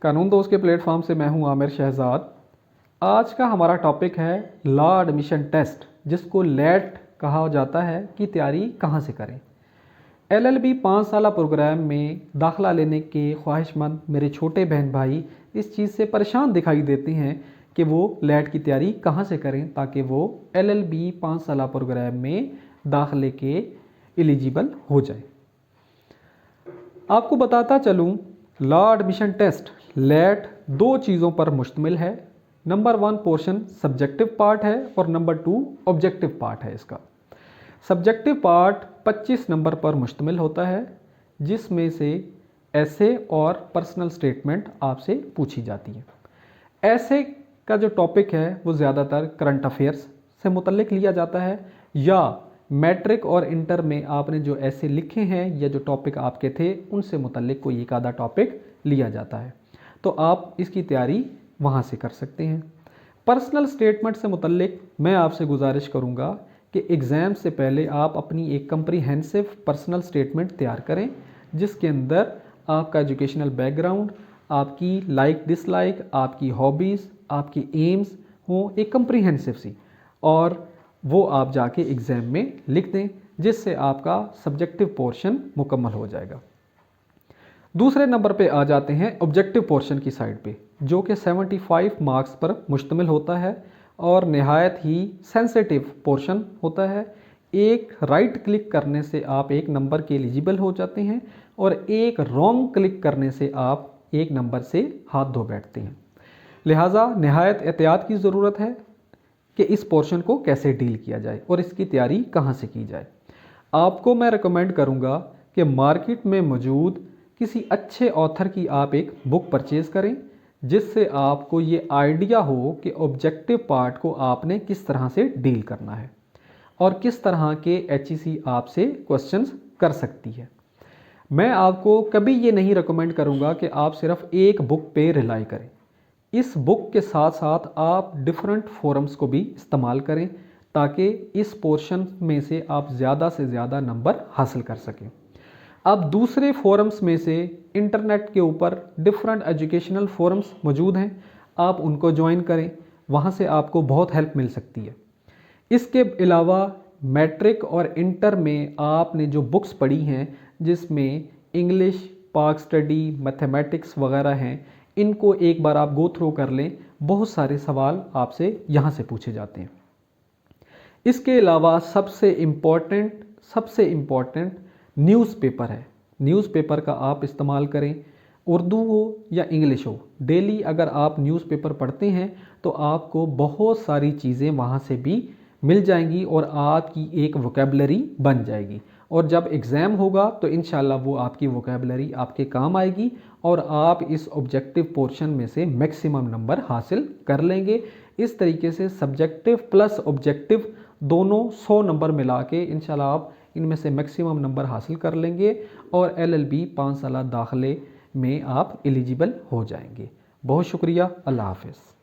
कानून दोस्त के प्लेटफॉर्म से मैं हूं आमिर शहजाद। आज का हमारा टॉपिक है लॉ एडमिशन टेस्ट, जिसको लेट कहा जाता है, की तैयारी कहां से करें। एलएलबी 5 साल प्रोग्राम में दाखिला लेने के ख्वाहिशमंद मेरे छोटे बहन भाई इस चीज़ से परेशान दिखाई देते हैं कि वो लेट की तैयारी कहां से करें ताकि वो एलएलबी 5 साल प्रोग्राम में दाखिले के एलिजिबल हो जाए। आपको बताता चलूं, लॉ एडमिशन टेस्ट लेट 2 चीज़ों पर मुश्तमिल है। नंबर 1 पोर्शन सब्जेक्टिव पार्ट है और नंबर 2 ऑब्जेक्टिव पार्ट है। इसका सब्जेक्टिव पार्ट 25 नंबर पर मुश्तमिल होता है, जिसमें से ऐसे और पर्सनल स्टेटमेंट आपसे पूछी जाती है। ऐसे का जो टॉपिक है वो ज़्यादातर करंट अफेयर्स से मुतल्लिक लिया जाता है, या मैट्रिक और इंटर में आपने जो ऐसे लिखे हैं या जो टॉपिक आपके थे उनसे मुतल्लिक कोई एक आधा टॉपिक लिया जाता है, तो आप इसकी तैयारी वहाँ से कर सकते हैं। पर्सनल स्टेटमेंट से मुतल्लिक मैं आपसे गुजारिश करूँगा कि एग्ज़ाम से पहले आप अपनी एक कम्प्रीहेंसिव पर्सनल स्टेटमेंट तैयार करें, जिसके अंदर आपका एजुकेशनल बैकग्राउंड, आपकी लाइक डिसलाइक, आपकी हॉबीज़, आपकी एम्स हों, एक कम्प्रीहेंसिव सी, और वो आप जाके एग्ज़ाम में लिख दें, जिससे आपका सब्जेक्टिव पोर्शन मुकम्मल हो जाएगा। दूसरे नंबर पे आ जाते हैं ऑब्जेक्टिव पोर्शन की साइड पे, जो कि 75 मार्क्स पर मुश्तमिल होता है और नहायत ही सेंसिटिव पोर्शन होता है। एक राइट क्लिक करने से आप एक नंबर के एलिजिबल हो जाते हैं और एक रॉन्ग क्लिक करने से आप एक नंबर से हाथ धो बैठते हैं। लिहाजा नहायत एहतियात की ज़रूरत है कि इस पोर्शन को कैसे डील किया जाए और इसकी तैयारी कहाँ से की जाए। आपको मैं रिकमेंड करूँगा कि मार्केट में मौजूद किसी अच्छे ऑथर की आप एक बुक परचेज़ करें, जिससे आपको ये आइडिया हो कि ऑब्जेक्टिव पार्ट को आपने किस तरह से डील करना है और किस तरह के एचईसी आपसे क्वेश्चंस कर सकती है। मैं आपको कभी ये नहीं रिकमेंड करूँगा कि आप सिर्फ एक बुक पे रिलाई करें। इस बुक के साथ साथ आप डिफरेंट फोरम्स को भी इस्तेमाल करें, ताकि इस पोर्शन में से आप ज़्यादा से ज़्यादा नंबर हासिल कर सकें। अब दूसरे फोरम्स में से इंटरनेट के ऊपर डिफरेंट एजुकेशनल फोरम्स मौजूद हैं, आप उनको ज्वाइन करें, वहाँ से आपको बहुत हेल्प मिल सकती है। इसके अलावा मैट्रिक और इंटर में आपने जो बुक्स पढ़ी हैं, जिसमें इंग्लिश, पाक स्टडी, मैथमेटिक्स वगैरह हैं, इनको एक बार आप गो थ्रू कर लें। बहुत सारे सवाल आपसे यहाँ से पूछे जाते हैं। इसके अलावा सबसे इम्पॉर्टेंट न्यूज़पेपर है। न्यूज़पेपर का आप इस्तेमाल करें, उर्दू हो या इंग्लिश हो। डेली अगर आप न्यूज़पेपर पढ़ते हैं तो आपको बहुत सारी चीज़ें वहाँ से भी मिल जाएंगी और आपकी एक वोकेबलरी बन जाएगी, और जब एग्ज़ाम होगा तो इंशाल्लाह वो आपकी वोकेबलरी आपके काम आएगी और आप इस ऑब्जेक्टिव पोर्शन में से मैक्सिमम नंबर हासिल कर लेंगे। इस तरीके से सब्जेक्टिव प्लस ऑब्जेक्टिव दोनों 100 नंबर मिला के इंशाल्लाह आप इनमें से मैक्सिमम नंबर हासिल कर लेंगे और एलएलबी 5 साल दाखिले में आप एलिजिबल हो जाएंगे। बहुत शुक्रिया। अल्लाह हाफ़िज़।